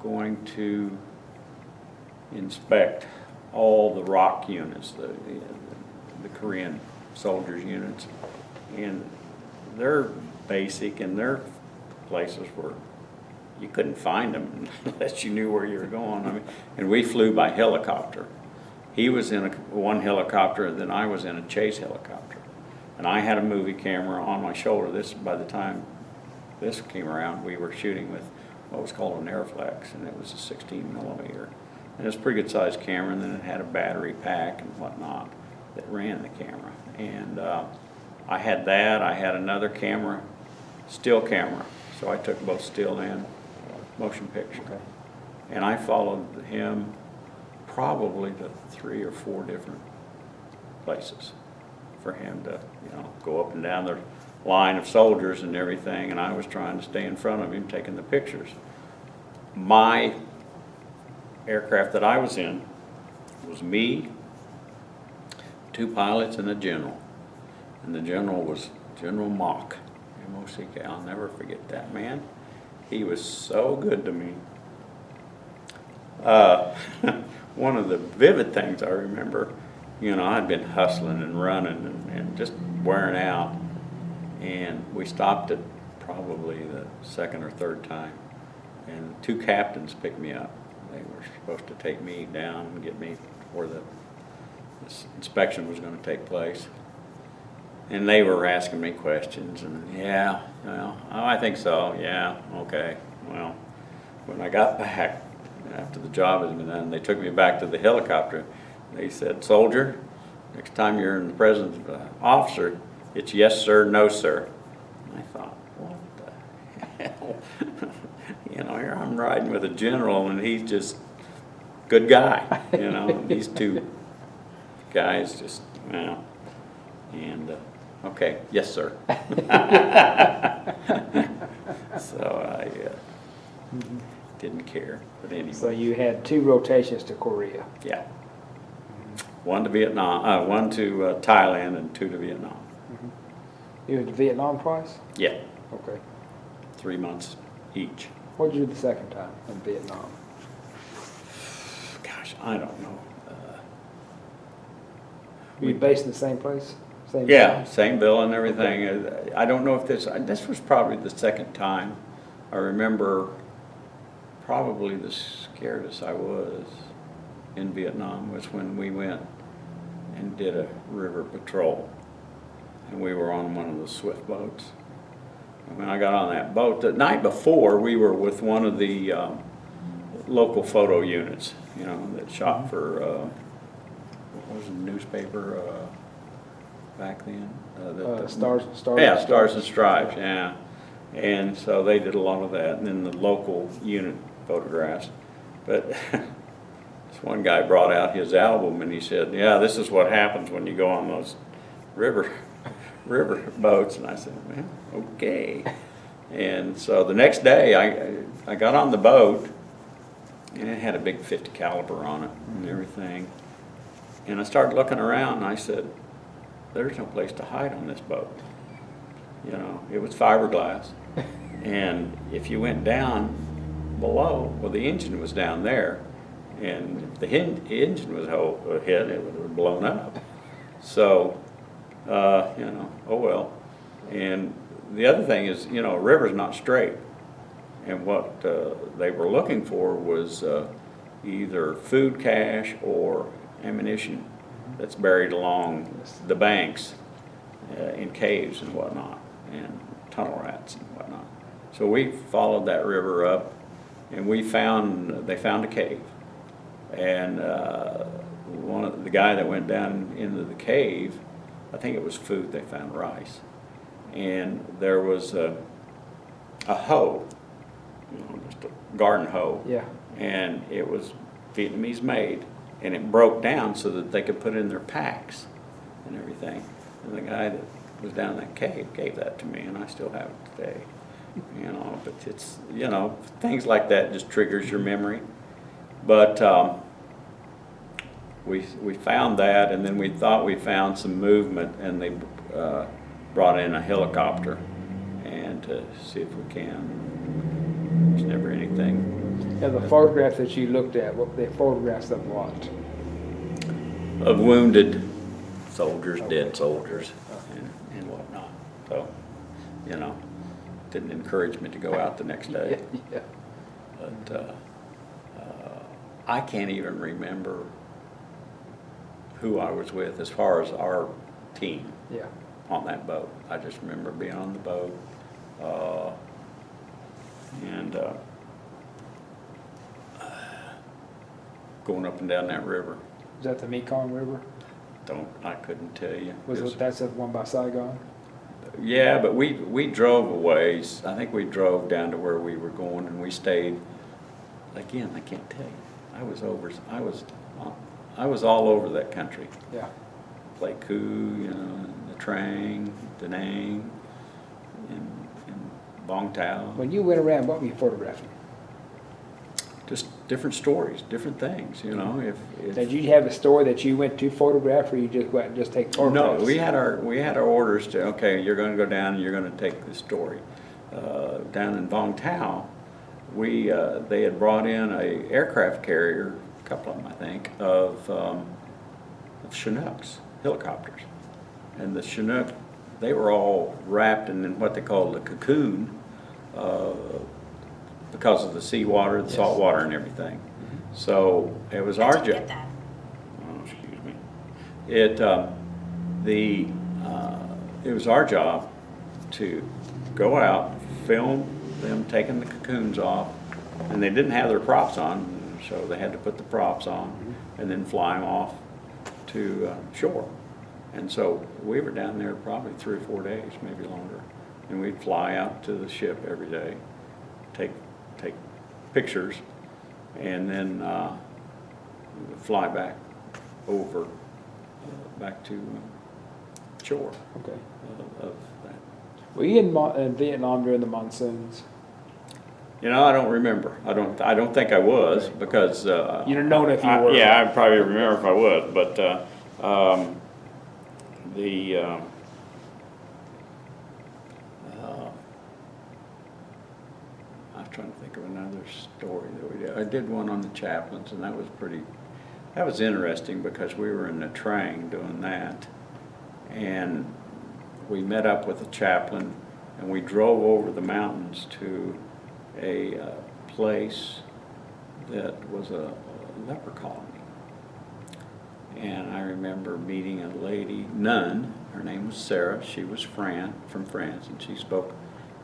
going to inspect all the ROK units, the Korean soldiers units, and they're basic, and their places were, you couldn't find them unless you knew where you were going. I mean, and we flew by helicopter. He was in one helicopter, and then I was in a chase helicopter. And I had a movie camera on my shoulder. By the time this came around, we were shooting with what was called an Airflex, and it was a 16 millimeter. And it was a pretty good sized camera, and then it had a battery pack and whatnot that ran the camera. And I had that. I had another camera, still camera. So I took both still and motion picture. Okay. And I followed him probably to 3 or 4 different places for him to, go up and down the line of soldiers and everything, and I was trying to stay in front of him taking the pictures. My aircraft that I was in was me, 2 pilots, and a general. And the general was General Mock, M-O-C-K. I'll never forget that man. He was so good to me. One of the vivid things I remember, I'd been hustling and running and just wearing out, and we stopped at probably the 2nd or 3rd time, and 2 captains picked me up. They were supposed to take me down and get me where this inspection was going to take place. And they were asking me questions, and I think so, yeah, okay. Well, when I got back, after the job had been done, they took me back to the helicopter. They said, "Soldier, next time you're in the presence of an officer, it's yes sir, no sir." And I thought, what the hell? Here I'm riding with a general, and he's just good guy, These 2 guys just, and okay, yes sir. So I didn't care, but anyway. So you had 2 rotations to Korea. Yeah. 1 to Vietnam, 1 to Thailand, and 2 to Vietnam. You went to Vietnam twice? Yeah, Okay. 3 months each. What did you do the second time in Vietnam? Gosh, I don't know. Were you based in the same place? Same Yeah, time? same bill and everything. I don't know if this was probably the 2nd time. I remember probably the scaredest I was in Vietnam was when we went and did a river patrol. And we were on one of the swift boats. And when I got on that boat, the night before, we were with one of the local photo units, that shot for, what was the newspaper back then? Stars Yeah, Stars and Stripes, yeah. And so they did a lot of that, and then the local unit photographs. But this one guy brought out his album, and he said, "Yeah, this is what happens when you go on those river boats." And I said, "Well, okay." And so the next day, I got on the boat, and it had a big 50 caliber on it and everything. And I started looking around, and I said, "There's no place to hide on this boat." It was fiberglass. And if you went down below, well, the engine was down there. And if the engine was hit, it would have blown up. So, oh well. And the other thing is, a river's not straight. And what they were looking for was either food cache or ammunition that's buried along the banks in caves and whatnot, and tunnel rats and whatnot. So we followed that river up, and they found a cave. And the guy that went down into the cave, I think it was food, they found rice. And there was a hoe, just a garden hoe. Yeah. And it was Vietnamese made, and it broke down so that they could put it in their packs and everything. And the guy that was down in that cave gave that to me, and I still have it today. But it's, things like that just triggers your memory. But we found that, and then we thought we found some movement, and they brought in a helicopter and to see if we can. There's never anything. Now, the photographs that you looked at, what they photographs of what? Of wounded soldiers, Okay. dead soldiers, and whatnot. So, didn't encourage me to go out the next day. Yeah. But I can't even remember who I was with as far as our team Yeah. on that boat. I just remember being on the boat and going up and down that river. Is that the Mekong River? I couldn't tell you. That's the one by Saigon? Yeah, but we drove a ways. I think we drove down to where we were going, and we stayed. Again, I can't tell you. I was all over that country. Yeah. Pleiku, the Trang, Da Nang, and Vong Tau. When you went around, what were you photographing? Just different stories, different things. Did you have a store that you went to photograph, or you just went and just take photographs? No, we had our orders to, okay, you're going to go down and you're going to take this story. Down in Vong Tau, they had brought in a aircraft carrier, a couple of them I think, of Chinooks, helicopters. And the Chinook, they were all wrapped in what they called a cocoon because of the seawater, the salt water and everything. So it was our job. Oh, excuse me. It was our job to go out, film them taking the cocoons off, and they didn't have their props on, so they had to put the props on and then fly them off to shore. And so we were down there probably 3 or 4 days, maybe longer, and we'd fly out to the ship every day, take pictures, and then we would fly back over, back to shore Okay. of that. Were you in Vietnam during the monsoons? I don't remember. I don't think I was, because You don't know if you were. Yeah, I probably remember if I was, but I'm trying to think of another story that we did. I did one on the chaplains, and that was interesting because we were in the Trang doing that, and we met up with a chaplain, and we drove over the mountains to a place that was a leper colony. And I remember meeting a lady, nun, her name was Sarah, she was from France, and she spoke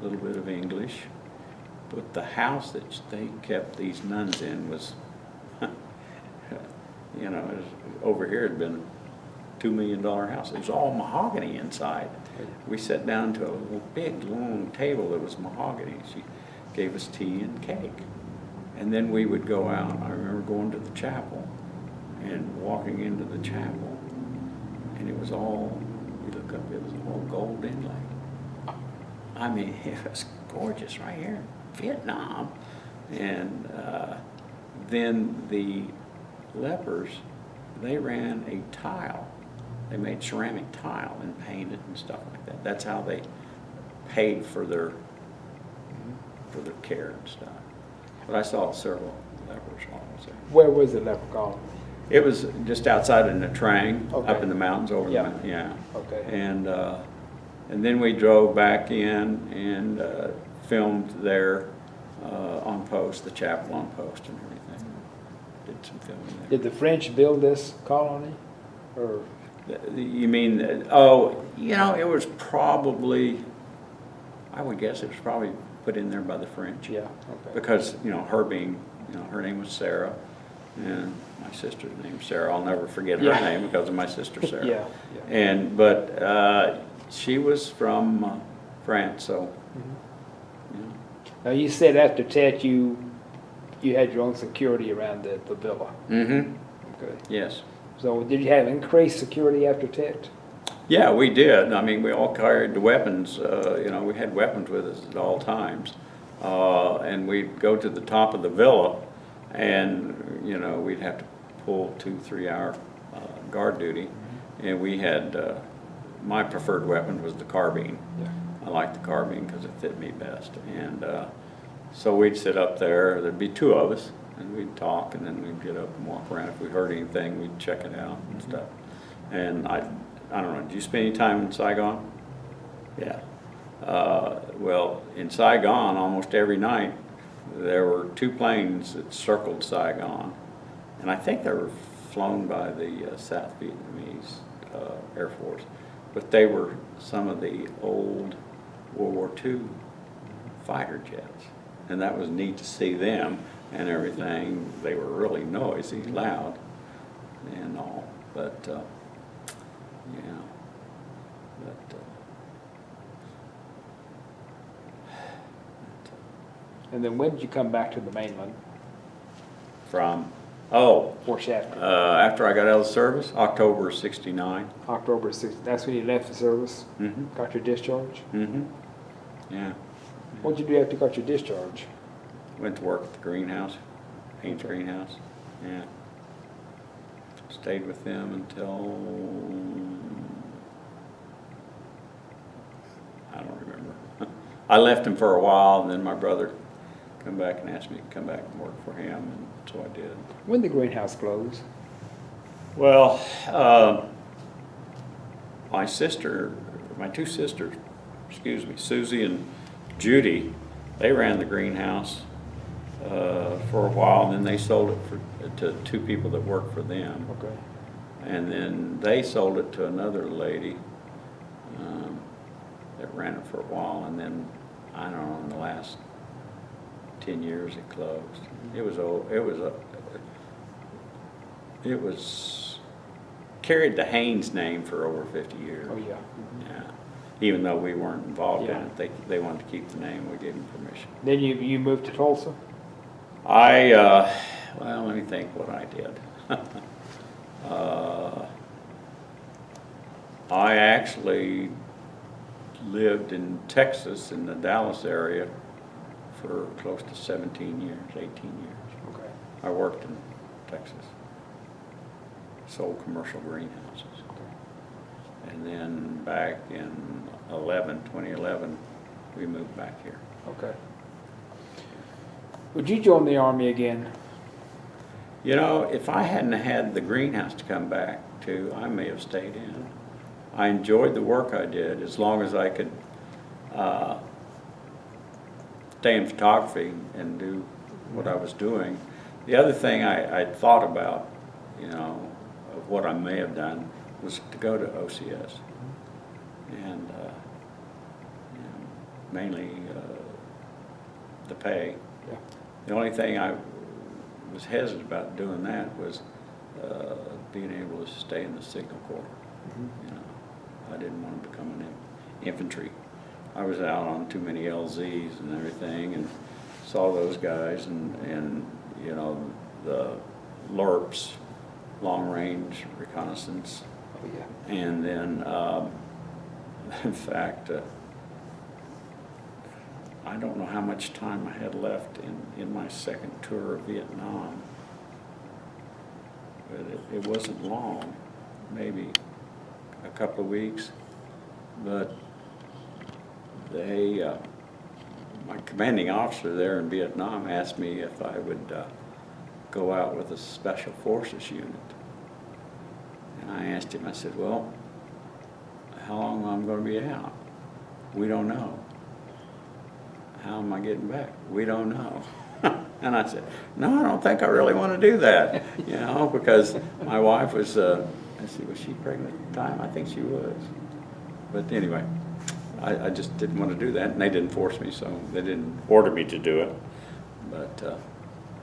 a little bit of English. But the house that they kept these nuns in was, over here it had been a $2 million house. It was all mahogany inside. We sat down to a big, long table that was mahogany. She gave us tea and cake. And then we would go out. I remember going to the chapel and walking into the chapel, and it was all, you look up, it was all gold inlay. I mean, it was gorgeous right here in Vietnam. And then the lepers, they ran a tile. They made ceramic tile and painted and stuff like that. That's how they paid for their care and stuff. But I saw several lepers while I was there. Where was the leper colony? It was just outside of Nha Trang, Okay. up in the mountains over Yeah. the mountain. Yeah. Okay. And then we drove back in and filmed there on post, the chapel on post and everything. Did some filming there. Did the French build this colony, or? You mean, it was probably, I would guess it was probably put in there by the French. Yeah. Okay. Because, her being, her name was Sarah, and my sister's name's Sarah. I'll never forget her Yeah. name because of my sister Sarah. Yeah, yeah. And, but she was from France, so, yeah. Now, you said after Tet, you had your own security around the villa. Mm-hmm, Okay. yes. So did you have increased security after Tet? Yeah, we did. I mean, we all carried the weapons, you know, we had weapons with us at all times. And we'd go to the top of the villa and, you know, we'd have to pull 2-3 hour guard duty. And we had, my preferred weapon was the carbine. Yeah. I liked the carbine because it fit me best. And so we'd sit up there, there'd be 2 of us, and we'd talk, and then we'd get up and walk around. If we heard anything, we'd check it out and stuff. And I don't know, did you spend any time in Saigon? Yeah. Well, in Saigon, almost every night, there were 2 planes that circled Saigon. And I think they were flown by the South Vietnamese Air Force. But they were some of the old World War II fighter jets. And that was neat to see them and everything. They were really noisy, loud, and all. But, yeah. But, And then when did you come back to the mainland? from, oh, Fort Shafter? after I got out of the service, October '69. October 6th. That's when you left the service? Mm-hmm. Got your discharge? Mm-hmm. Yeah. What did you do after you got your discharge? Went to work at the greenhouse, Haines Greenhouse. Yeah. Stayed with them until, I don't remember. I left him for a while, and then my brother come back and asked me to come back and work for him, and so I did. When did the greenhouse close? Well, my 2 sisters, excuse me, Susie and Judy, they ran the greenhouse for a while, and then they sold it to 2 people that worked for them. Okay. And then they sold it to another lady that ran it for a while, and then, I don't know, in the last 10 years it closed. It was carried the Haines name for over 50 years. Oh, yeah. Yeah. Even though we weren't involved in Yeah. it, they wanted to keep the name, we gave them permission. Then you moved to Tulsa? Well, let me think what I did. I actually lived in Texas, in the Dallas area, for close to 17 years, 18 years. Okay. I worked in Texas, sold commercial greenhouses. Okay. And then back in 2011, we moved back here. Okay. Would you join the Army again? You know, if I hadn't had the greenhouse to come back to, I may have stayed in. I enjoyed the work I did as long as I could stay in photography and do what I was doing. The other thing I thought about, you know, of what I may have done was to go to OCS. And you know, mainly the pay. Yeah. The only thing I was hesitant about doing that was being able to stay in the Signal Corps. You know, I didn't want to become an infantry. I was out on too many LZs and everything, and saw those guys, and you know, the LRPs, long range reconnaissance, Oh, yeah. and then in fact. I don't know how much time I had left in my second tour of Vietnam, but it wasn't long, maybe a couple of weeks, but they, my commanding officer there in Vietnam asked me if I would go out with a Special Forces unit. And I asked him, I said, well, how long am I going to be out? We don't know. How am I getting back? We don't know. And I said, no, I don't think I really want to do that, you know, because my wife was, let's see, was she pregnant at the time? I think she was. But anyway, I just didn't want to do that, and they didn't force me, so they didn't order me to do it. But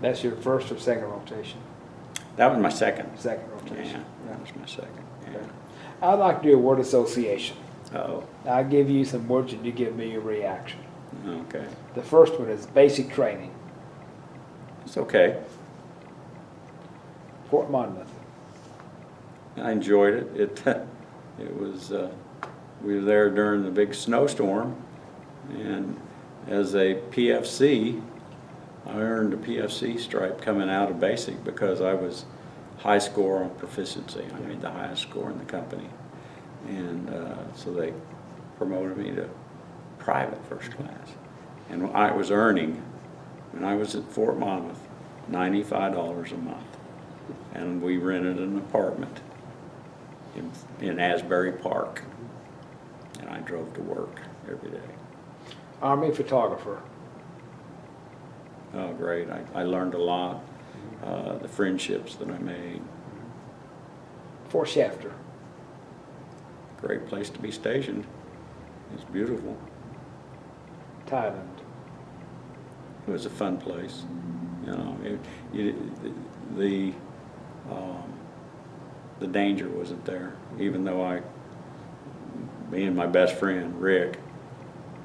That's your first or second rotation? That was my second. Second Yeah, rotation. that was my second, Okay. yeah. I'd like to do a word association. Uh-oh, I'll give you some words and you give me your reaction. okay. The first one is basic training. It's okay. Fort Monmouth. I enjoyed it. It was, we were there during the big snowstorm, and as a PFC, I earned a PFC stripe coming out of basic because I was high score on proficiency. I made the highest score in the company. And so they promoted me to private first class. And I was earning, when I was at Fort Monmouth, $95 a month. And we rented an apartment in Asbury Park. And I drove to work every day. Army photographer. Oh, great. I learned a lot. The friendships that I made. Fort Shafter. Great place to be stationed. It's beautiful. Thailand. It was a fun place. You know, the danger wasn't there. Even though me and my best friend, Rick,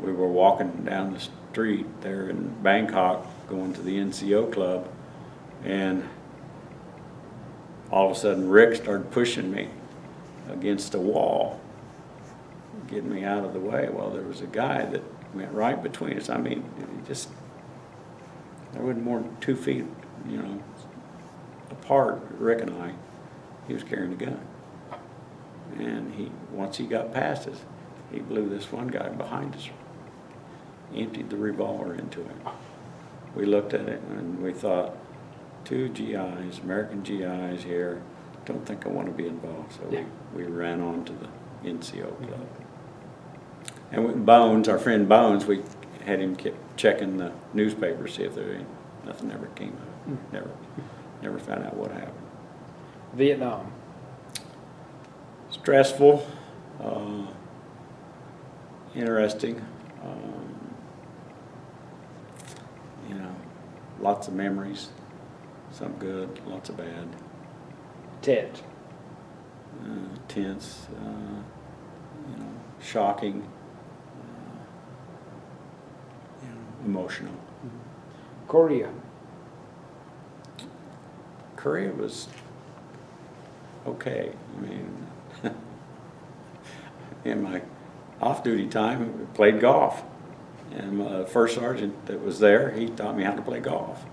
we were walking down the street there in Bangkok going to the NCO club, and all of a sudden Rick started pushing me against a wall, getting me out of the way. Well, there was a guy that went right between us. I mean, there wasn't more than 2 feet, you know, apart, Rick and I. He was carrying a gun. And once he got past us, he blew this one guy behind us, emptied the revolver into him. We looked at it and we thought, 2 GIs, American GIs here, don't think I want to be involved. So we ran on to the NCO club. And with Bones, our friend Bones, we had him keep checking the newspaper, see if nothing ever came out. Never found out what happened. Vietnam. Stressful, interesting, you know, lots of memories, some good, lots of bad. Tet. Tense, you know, shocking, you know, emotional. Korea. Korea was okay. I mean, in my off-duty time, we played golf. And my first sergeant that was there, he taught me how to play golf.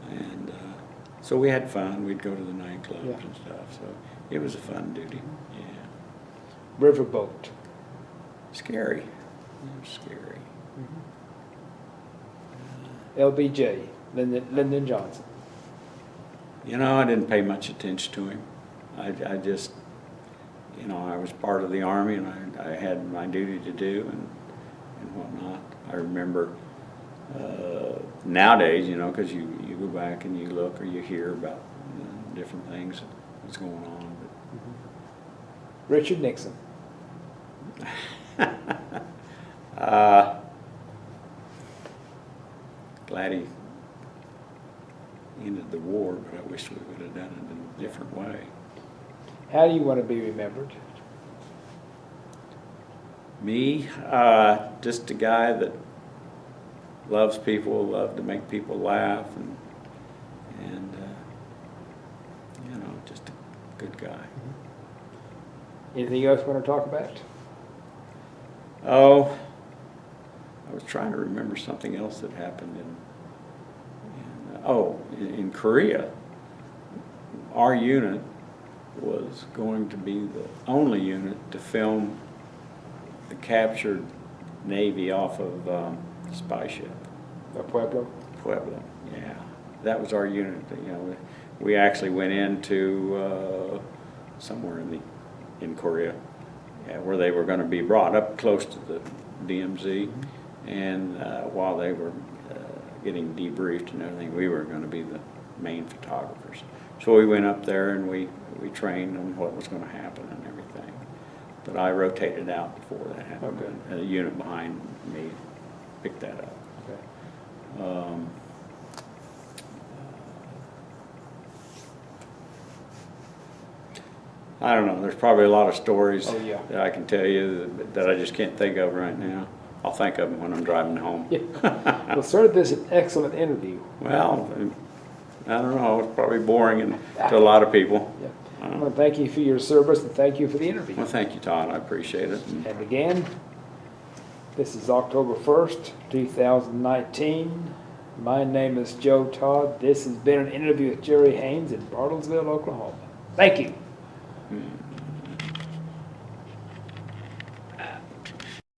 And so we had fun. We'd go to the nightclubs and stuff. So it was a fun duty, yeah. Riverboat. Scary. It was scary. LBJ. Lyndon Johnson. You know, I didn't pay much attention to him. I just, you know, I was part of the Army and I had my duty to do and whatnot. I remember nowadays, you know, because you go back and you look or you hear about different things that's going on. Richard Nixon. Glad he ended the war, but I wish we would have done it in a different way. How do you want to be remembered? Me, just a guy that loves people, loved to make people laugh, and you know, just a good guy. Anything else you want to talk about? Oh, I was trying to remember something else that happened in Korea. Our unit was going to be the only unit to film the captured Navy off of spy ship. Pueblo? Pueblo, yeah. That was our unit. You know, we actually went into somewhere in Korea, where they were going to be brought up close to the DMZ, and while they were getting debriefed and everything, we were going to be the main photographers. So we went up there and we trained on what was going to happen and everything. But I rotated out before that happened. Okay. And a unit behind me picked that up. Okay. I don't know, there's probably a lot of stories Oh, yeah. that I can tell you that I just can't think of right now. I'll think of them when I'm driving home. Yeah. Well, sir, this is an excellent interview. Well, I don't know, it's probably boring to a lot of people. Yeah. I want to thank you for your service and thank you for the interview. Well, thank you, Todd, I appreciate it. And again, this is October 1st, 2019. My name is Joe Todd. This has been an interview with Jerry Haines in Bartlesville, Oklahoma. Thank you.